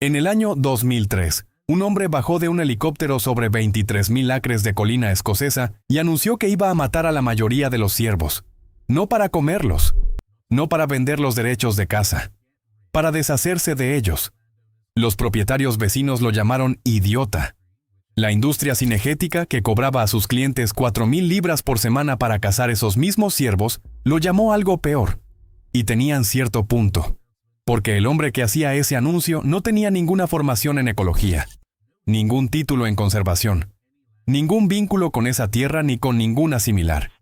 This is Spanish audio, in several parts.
En el año 2003, un hombre bajó de un helicóptero sobre 23.000 acres de colina escocesa y anunció que iba a matar a la mayoría de los ciervos. No para comerlos, no para vender los derechos de caza, para deshacerse de ellos. Los propietarios vecinos lo llamaron idiota. La industria cinegética, que cobraba a sus clientes 4.000 libras por semana para cazar esos mismos ciervos, lo llamó algo peor. Y tenían cierto punto. Porque el hombre que hacía ese anuncio no tenía ninguna formación en ecología, ningún título en conservación, ningún vínculo con esa tierra ni con ninguna similar.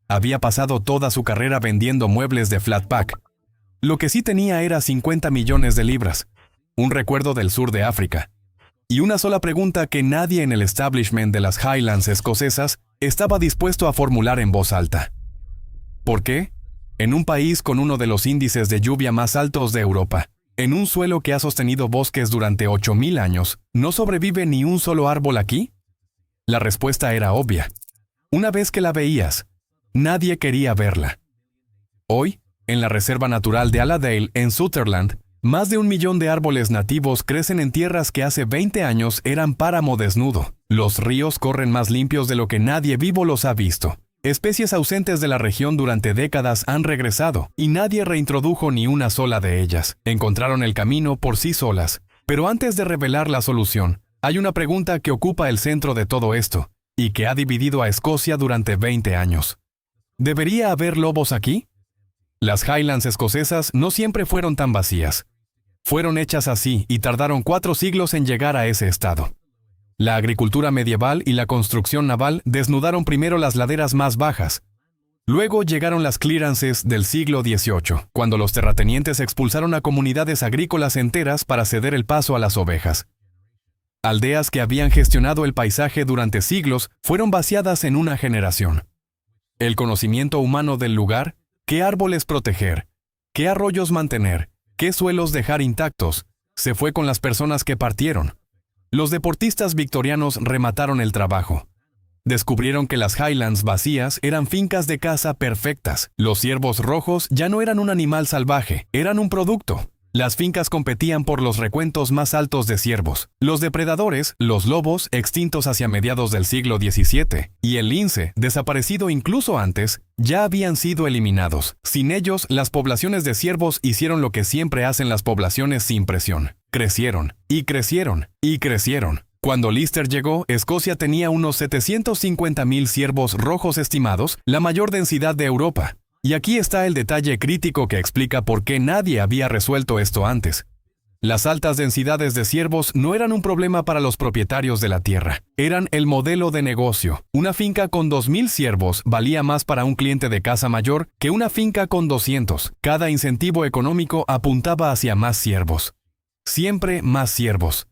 Había pasado toda su carrera vendiendo muebles de flat pack. Lo que sí tenía era 50 millones de libras, un recuerdo del sur de África, y una sola pregunta que nadie en el establishment de las Highlands escocesas estaba dispuesto a formular en voz alta. ¿Por qué? En un país con uno de los índices de lluvia más altos de Europa, en un suelo que ha sostenido bosques durante 8.000 años, ¿no sobrevive ni un solo árbol aquí? La respuesta era obvia. Una vez que la veías, nadie quería verla. Hoy, en la Reserva Natural de Allerdale, en Sutherland, más de 1 millón de árboles nativos crecen en tierras que hace 20 años eran páramo desnudo. Los ríos corren más limpios de lo que nadie vivo los ha visto. Especies ausentes de la región durante décadas han regresado, y nadie reintrodujo ni una sola de ellas. Encontraron el camino por sí solas. Pero antes de revelar la solución, hay una pregunta que ocupa el centro de todo esto, y que ha dividido a Escocia durante 20 años. ¿Debería haber lobos aquí? Las Highlands escocesas no siempre fueron tan vacías. Fueron hechas así y tardaron 4 siglos en llegar a ese estado. La agricultura medieval y la construcción naval desnudaron primero las laderas más bajas. Luego llegaron las clearances del siglo XVIII, cuando los terratenientes expulsaron a comunidades agrícolas enteras para ceder el paso a las ovejas. Aldeas que habían gestionado el paisaje durante siglos fueron vaciadas en una generación. El conocimiento humano del lugar, qué árboles proteger, qué arroyos mantener, qué suelos dejar intactos, se fue con las personas que partieron. Los deportistas victorianos remataron el trabajo. Descubrieron que las Highlands vacías eran fincas de caza perfectas. Los ciervos rojos ya no eran un animal salvaje, eran un producto. Las fincas competían por los recuentos más altos de ciervos. Los depredadores, los lobos, extintos hacia mediados del siglo XVII, y el lince, desaparecido incluso antes, ya habían sido eliminados. Sin ellos, las poblaciones de ciervos hicieron lo que siempre hacen las poblaciones sin presión. Crecieron, y crecieron, y crecieron. Cuando Lister llegó, Escocia tenía unos 750.000 ciervos rojos estimados, la mayor densidad de Europa. Y aquí está el detalle crítico que explica por qué nadie había resuelto esto antes. Las altas densidades de ciervos no eran un problema para los propietarios de la tierra. Eran el modelo de negocio. Una finca con 2.000 ciervos valía más para un cliente de caza mayor que una finca con 200. Cada incentivo económico apuntaba hacia más ciervos. Siempre más ciervos.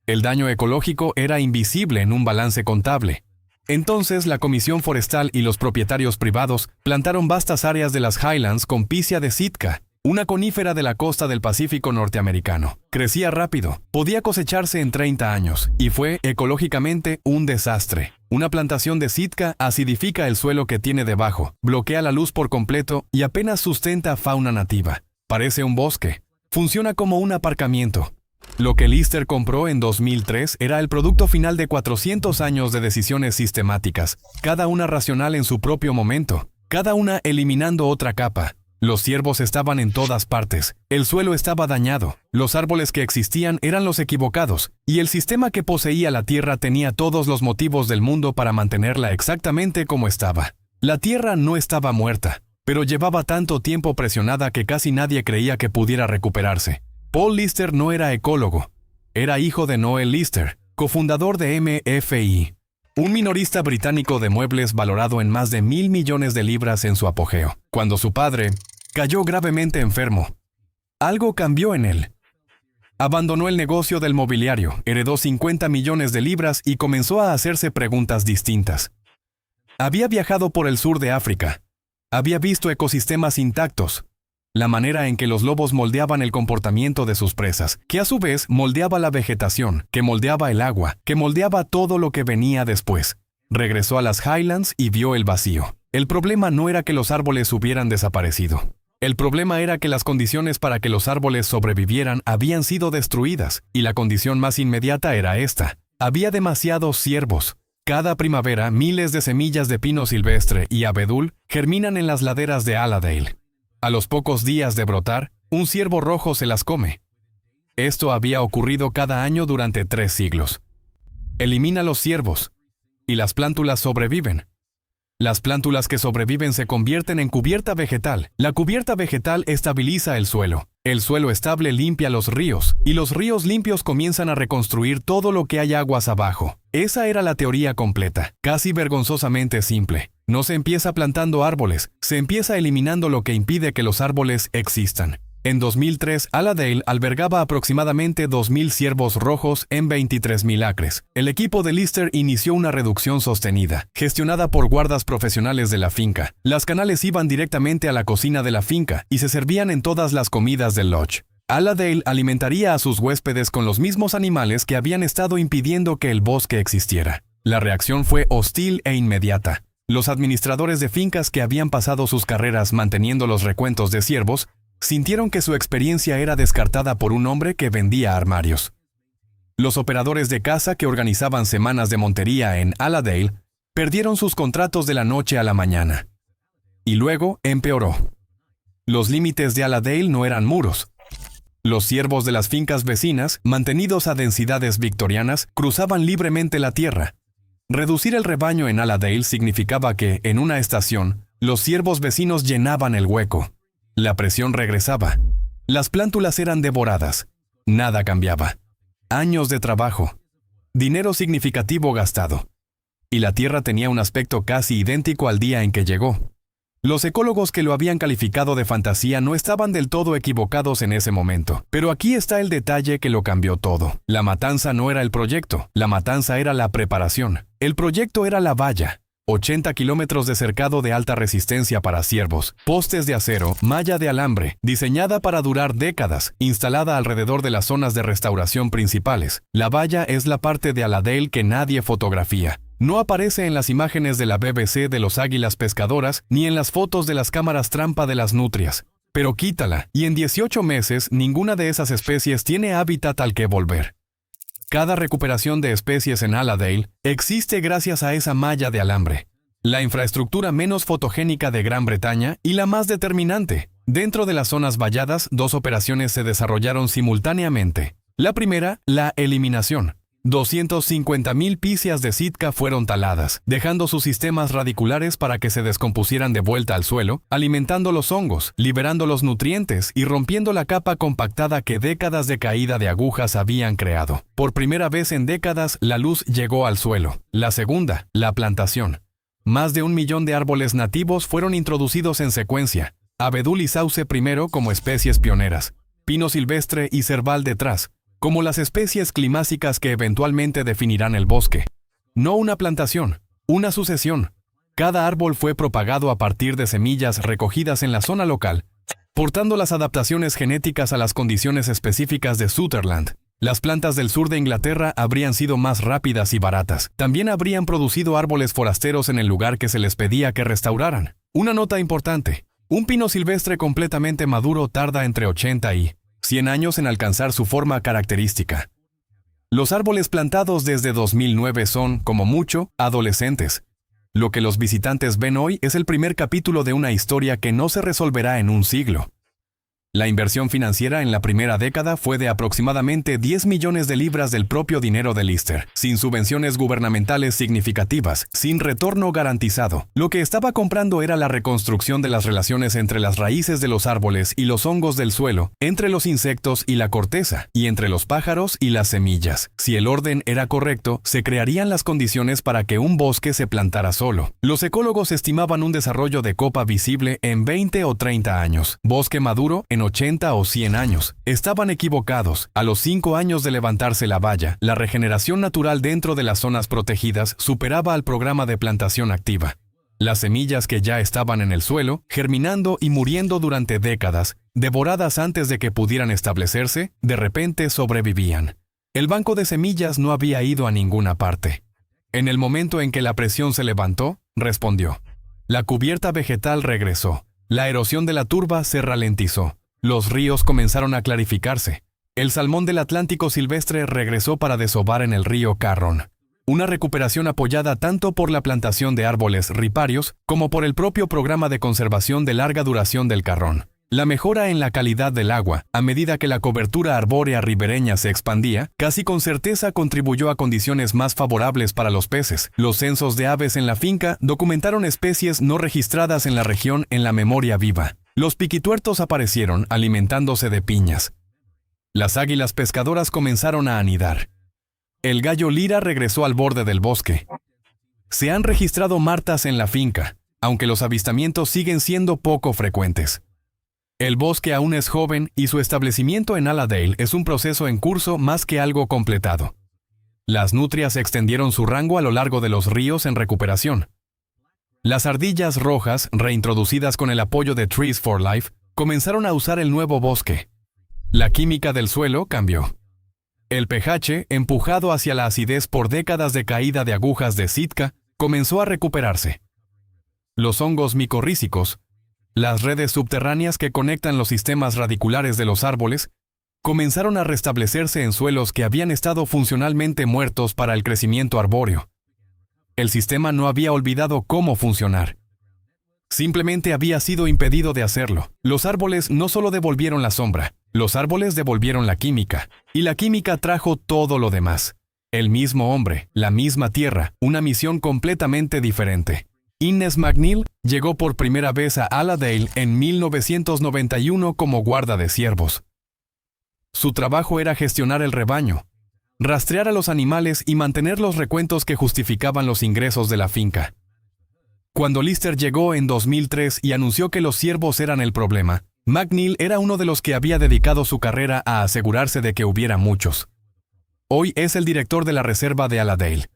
El daño ecológico era invisible en un balance contable. Entonces la Comisión Forestal y los propietarios privados plantaron vastas áreas de las Highlands con Picea de Sitka, una conífera de la costa del Pacífico norteamericano. Crecía rápido, podía cosecharse en 30 años, y fue ecológicamente un desastre. Una plantación de Sitka acidifica el suelo que tiene debajo, bloquea la luz por completo y apenas sustenta fauna nativa. Parece un bosque. Funciona como un aparcamiento. Lo que Lister compró en 2003 era el producto final de 400 años de decisiones sistemáticas, cada una racional en su propio momento, cada una eliminando otra capa. Los ciervos estaban en todas partes, el suelo estaba dañado, los árboles que existían eran los equivocados, y el sistema que poseía la tierra tenía todos los motivos del mundo para mantenerla exactamente como estaba. La tierra no estaba muerta, pero llevaba tanto tiempo presionada que casi nadie creía que pudiera recuperarse. Paul Lister no era ecólogo. Era hijo de Noel Lister, cofundador de MFI, un minorista británico de muebles valorado en más de 1.000 millones de libras en su apogeo. Cuando su padre cayó gravemente enfermo, algo cambió en él. Abandonó el negocio del mobiliario, heredó 50 millones de libras y comenzó a hacerse preguntas distintas. Había viajado por el sur de África. Había visto ecosistemas intactos. La manera en que los lobos moldeaban el comportamiento de sus presas, que a su vez moldeaba la vegetación, que moldeaba el agua, que moldeaba todo lo que venía después. Regresó a las Highlands y vio el vacío. El problema no era que los árboles hubieran desaparecido. El problema era que las condiciones para que los árboles sobrevivieran habían sido destruidas, y la condición más inmediata era esta. Había demasiados ciervos. Cada primavera, miles de semillas de pino silvestre y abedul germinan en las laderas de Allendale. A los pocos días de brotar, un ciervo rojo se las come. Esto había ocurrido cada año durante 3 siglos. Elimina los ciervos, y las plántulas sobreviven. Las plántulas que sobreviven se convierten en cubierta vegetal. La cubierta vegetal estabiliza el suelo. El suelo estable limpia los ríos, y los ríos limpios comienzan a reconstruir todo lo que hay aguas abajo. Esa era la teoría completa, casi vergonzosamente simple. No se empieza plantando árboles, se empieza eliminando lo que impide que los árboles existan. En 2003, Allendale albergaba aproximadamente 2.000 ciervos rojos en 23.000 acres. El equipo de Lister inició una reducción sostenida, gestionada por guardas profesionales de la finca. Las canales iban directamente a la cocina de la finca y se servían en todas las comidas del lodge. Allendale alimentaría a sus huéspedes con los mismos animales que habían estado impidiendo que el bosque existiera. La reacción fue hostil e inmediata. Los administradores de fincas que habían pasado sus carreras manteniendo los recuentos de ciervos sintieron que su experiencia era descartada por un hombre que vendía armarios. Los operadores de caza que organizaban semanas de montería en Allendale perdieron sus contratos de la noche a la mañana. Y luego empeoró. Los límites de Allendale no eran muros. Los ciervos de las fincas vecinas, mantenidos a densidades victorianas, cruzaban libremente la tierra. Reducir el rebaño en Allendale significaba que, en una estación, los ciervos vecinos llenaban el hueco. La presión regresaba. Las plántulas eran devoradas. Nada cambiaba. Años de trabajo. Dinero significativo gastado. Y la tierra tenía un aspecto casi idéntico al día en que llegó. Los ecólogos que lo habían calificado de fantasía no estaban del todo equivocados en ese momento. Pero aquí está el detalle que lo cambió todo. La matanza no era el proyecto. La matanza era la preparación. El proyecto era la valla. 80 kilómetros de cercado de alta resistencia para ciervos, postes de acero, malla de alambre, diseñada para durar décadas, instalada alrededor de las zonas de restauración principales. La valla es la parte de Allendale que nadie fotografía. No aparece en las imágenes de la BBC de los águilas pescadoras ni en las fotos de las cámaras trampa de las nutrias. Pero quítala, y en 18 meses ninguna de esas especies tiene hábitat al que volver. Cada recuperación de especies en Allendale existe gracias a esa malla de alambre, la infraestructura menos fotogénica de Gran Bretaña y la más determinante. Dentro de las zonas valladas, 2 operaciones se desarrollaron simultáneamente. La primera, la eliminación. 250.000 picias de Sitka fueron taladas, dejando sus sistemas radiculares para que se descompusieran de vuelta al suelo, alimentando los hongos, liberando los nutrientes y rompiendo la capa compactada que décadas de caída de agujas habían creado. Por primera vez en décadas, la luz llegó al suelo. La segunda, la plantación. Más de 1 millón de árboles nativos fueron introducidos en secuencia. Abedul y sauce primero como especies pioneras, pino silvestre y cerval detrás, como las especies climáticas que eventualmente definirán el bosque. No una plantación, una sucesión. Cada árbol fue propagado a partir de semillas recogidas en la zona local, portando las adaptaciones genéticas a las condiciones específicas de Sutherland. Las plantas del sur de Inglaterra habrían sido más rápidas y baratas. También habrían producido árboles forasteros en el lugar que se les pedía que restauraran. Una nota importante: un pino silvestre completamente maduro tarda entre 80 y 100 años en alcanzar su forma característica. Los árboles plantados desde 2009 son, como mucho, adolescentes. Lo que los visitantes ven hoy es el primer capítulo de una historia que no se resolverá en un siglo. La inversión financiera en la primera década fue de aproximadamente 10 millones de libras del propio dinero de Lister, sin subvenciones gubernamentales significativas, sin retorno garantizado. Lo que estaba comprando era la reconstrucción de las relaciones entre las raíces de los árboles y los hongos del suelo, entre los insectos y la corteza, y entre los pájaros y las semillas. Si el orden era correcto, se crearían las condiciones para que un bosque se plantara solo. Los ecólogos estimaban un desarrollo de copa visible en 20 o 30 años. Bosque maduro en 80 o 100 años. Estaban equivocados. A los 5 años de levantarse la valla, la regeneración natural dentro de las zonas protegidas superaba al programa de plantación activa. Las semillas que ya estaban en el suelo, germinando y muriendo durante décadas, devoradas antes de que pudieran establecerse, de repente sobrevivían. El banco de semillas no había ido a ninguna parte. En el momento en que la presión se levantó, respondió. La cubierta vegetal regresó. La erosión de la turba se ralentizó. Los ríos comenzaron a clarificarse. El salmón del Atlántico silvestre regresó para desovar en el río Carron. Una recuperación apoyada tanto por la plantación de árboles riparios como por el propio programa de conservación de larga duración del Carron. La mejora en la calidad del agua, a medida que la cobertura arbórea ribereña se expandía, casi con certeza contribuyó a condiciones más favorables para los peces. Los censos de aves en la finca documentaron especies no registradas en la región en la memoria viva. Los piquituertos aparecieron alimentándose de piñas. Las águilas pescadoras comenzaron a anidar. El gallo lira regresó al borde del bosque. Se han registrado martas en la finca, aunque los avistamientos siguen siendo poco frecuentes. El bosque aún es joven y su establecimiento en Allendale es un proceso en curso más que algo completado. Las nutrias extendieron su rango a lo largo de los ríos en recuperación. Las ardillas rojas, reintroducidas con el apoyo de Trees for Life, comenzaron a usar el nuevo bosque. La química del suelo cambió. El pH, empujado hacia la acidez por décadas de caída de agujas de Sitka, comenzó a recuperarse. Los hongos micorrízicos, las redes subterráneas que conectan los sistemas radiculares de los árboles, comenzaron a restablecerse en suelos que habían estado funcionalmente muertos para el crecimiento arbóreo. El sistema no había olvidado cómo funcionar. Simplemente había sido impedido de hacerlo. Los árboles no solo devolvieron la sombra, los árboles devolvieron la química, y la química trajo todo lo demás. El mismo hombre, la misma tierra, una misión completamente diferente. Innes McNeil llegó por primera vez a Allendale en 1991 como guarda de ciervos. Su trabajo era gestionar el rebaño, rastrear a los animales y mantener los recuentos que justificaban los ingresos de la finca. Cuando Lister llegó en 2003 y anunció que los ciervos eran el problema, McNeil era uno de los que había dedicado su carrera a asegurarse de que hubiera muchos. Hoy es el director de la reserva de Allendale.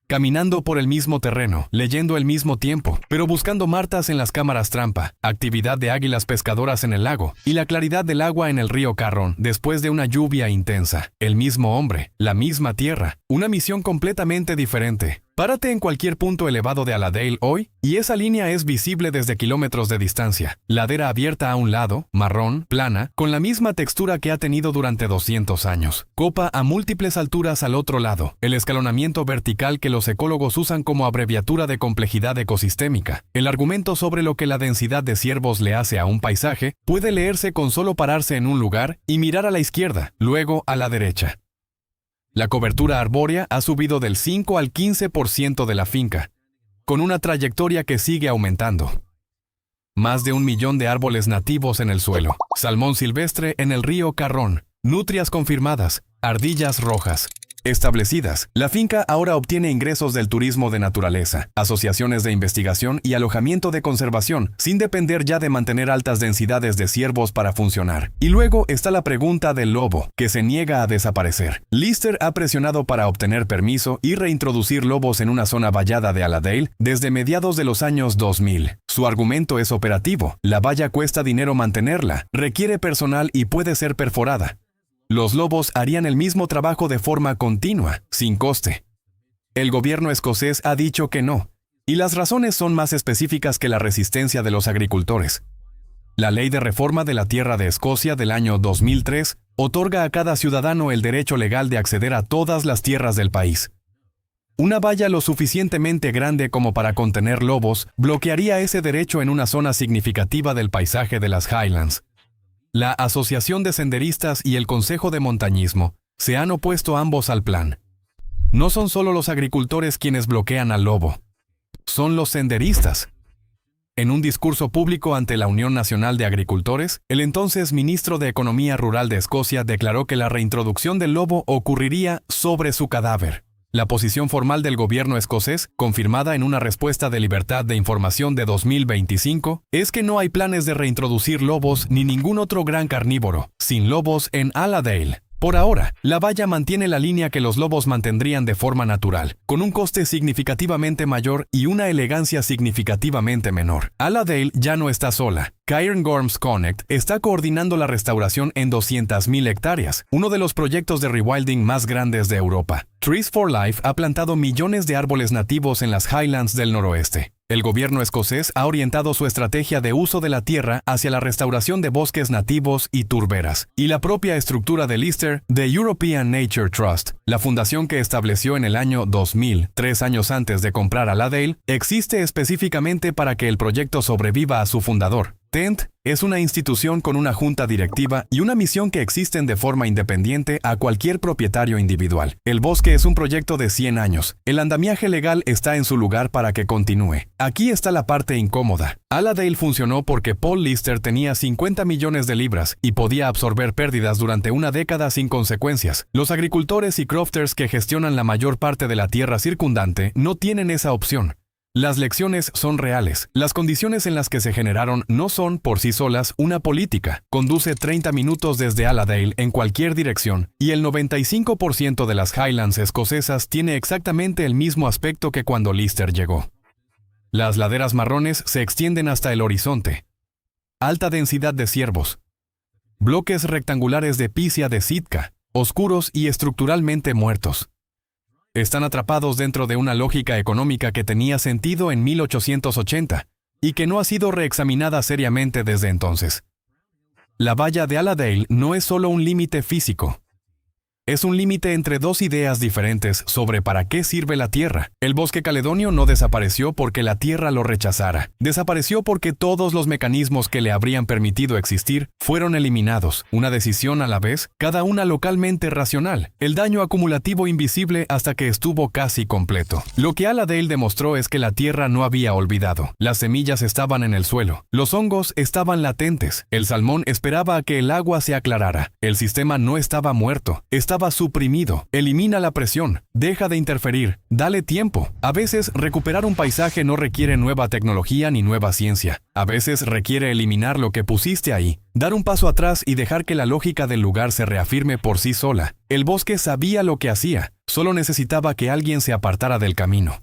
Caminando por el mismo terreno, leyendo al mismo tiempo, pero buscando martas en las cámaras trampa, actividad de águilas pescadoras en el lago y la claridad del agua en el río Carron después de una lluvia intensa. El mismo hombre, la misma tierra, una misión completamente diferente. Párate en cualquier punto elevado de Allendale hoy y esa línea es visible desde kilómetros de distancia. Ladera abierta a un lado, marrón, plana, con la misma textura que ha tenido durante 200 años. Copa a múltiples alturas al otro lado. El escalonamiento vertical que los ecólogos usan como abreviatura de complejidad ecosistémica. El argumento sobre lo que la densidad de ciervos le hace a un paisaje puede leerse con solo pararse en un lugar y mirar a la izquierda, luego a la derecha. La cobertura arbórea ha subido del 5 al 15% de la finca, con una trayectoria que sigue aumentando. Más de 1 millón de árboles nativos en el suelo, salmón silvestre en el río Carron, nutrias confirmadas, ardillas rojas establecidas. La finca ahora obtiene ingresos del turismo de naturaleza, asociaciones de investigación y alojamiento de conservación, sin depender ya de mantener altas densidades de ciervos para funcionar. Y luego está la pregunta del lobo, que se niega a desaparecer. Lister ha presionado para obtener permiso y reintroducir lobos en una zona vallada de Allendale desde mediados de los años 2000. Su argumento es operativo. La valla cuesta dinero mantenerla, requiere personal y puede ser perforada. Los lobos harían el mismo trabajo de forma continua, sin coste. El gobierno escocés ha dicho que no, y las razones son más específicas que la resistencia de los agricultores. La Ley de Reforma de la Tierra de Escocia del año 2003 otorga a cada ciudadano el derecho legal de acceder a todas las tierras del país. Una valla lo suficientemente grande como para contener lobos bloquearía ese derecho en una zona significativa del paisaje de las Highlands. La Asociación de Senderistas y el Consejo de Montañismo se han opuesto ambos al plan. No son solo los agricultores quienes bloquean al lobo. Son los senderistas. En un discurso público ante la Unión Nacional de Agricultores, el entonces ministro de Economía Rural de Escocia declaró que la reintroducción del lobo ocurriría sobre su cadáver. La posición formal del gobierno escocés, confirmada en una respuesta de Libertad de Información de 2025, es que no hay planes de reintroducir lobos ni ningún otro gran carnívoro, sin lobos en Allendale. Por ahora, la valla mantiene la línea que los lobos mantendrían de forma natural, con un coste significativamente mayor y una elegancia significativamente menor. Allendale ya no está sola. Cairngorms Connect está coordinando la restauración en 200.000 hectáreas, uno de los proyectos de rewilding más grandes de Europa. Trees for Life ha plantado millones de árboles nativos en las Highlands del noroeste. El gobierno escocés ha orientado su estrategia de uso de la tierra hacia la restauración de bosques nativos y turberas, y la propia estructura de Lister, The European Nature Trust, la fundación que estableció en el año 2000, 3 años antes de comprar Allerdale, existe específicamente para que el proyecto sobreviva a su fundador. TENT es una institución con una junta directiva y una misión que existen de forma independiente a cualquier propietario individual. El bosque es un proyecto de 100 años. El andamiaje legal está en su lugar para que continúe. Aquí está la parte incómoda. Allerdale funcionó porque Paul Lister tenía 50 millones de libras y podía absorber pérdidas durante una década sin consecuencias. Los agricultores y crofters que gestionan la mayor parte de la tierra circundante no tienen esa opción. Las lecciones son reales. Las condiciones en las que se generaron no son, por sí solas, una política. Conduce 30 minutos desde Allerdale en cualquier dirección, y el 95% de las Highlands escocesas tiene exactamente el mismo aspecto que cuando Lister llegó. Las laderas marrones se extienden hasta el horizonte. Alta densidad de ciervos. Bloques rectangulares de pisia de Sitka, oscuros y estructuralmente muertos. Están atrapados dentro de una lógica económica que tenía sentido en 1880 y que no ha sido reexaminada seriamente desde entonces. La valla de Allerdale no es solo un límite físico. Es un límite entre dos ideas diferentes sobre para qué sirve la tierra. El bosque caledonio no desapareció porque la tierra lo rechazara. Desapareció porque todos los mecanismos que le habrían permitido existir fueron eliminados. Una decisión a la vez, cada una localmente racional. El daño acumulativo invisible hasta que estuvo casi completo. Lo que Allerdale demostró es que la tierra no había olvidado. Las semillas estaban en el suelo. Los hongos estaban latentes. El salmón esperaba a que el agua se aclarara. El sistema no estaba muerto. Estaba suprimido. Elimina la presión. Deja de interferir. Dale tiempo. A veces, recuperar un paisaje no requiere nueva tecnología ni nueva ciencia. A veces requiere eliminar lo que pusiste ahí. Dar un paso atrás y dejar que la lógica del lugar se reafirme por sí sola. El bosque sabía lo que hacía. Solo necesitaba que alguien se apartara del camino.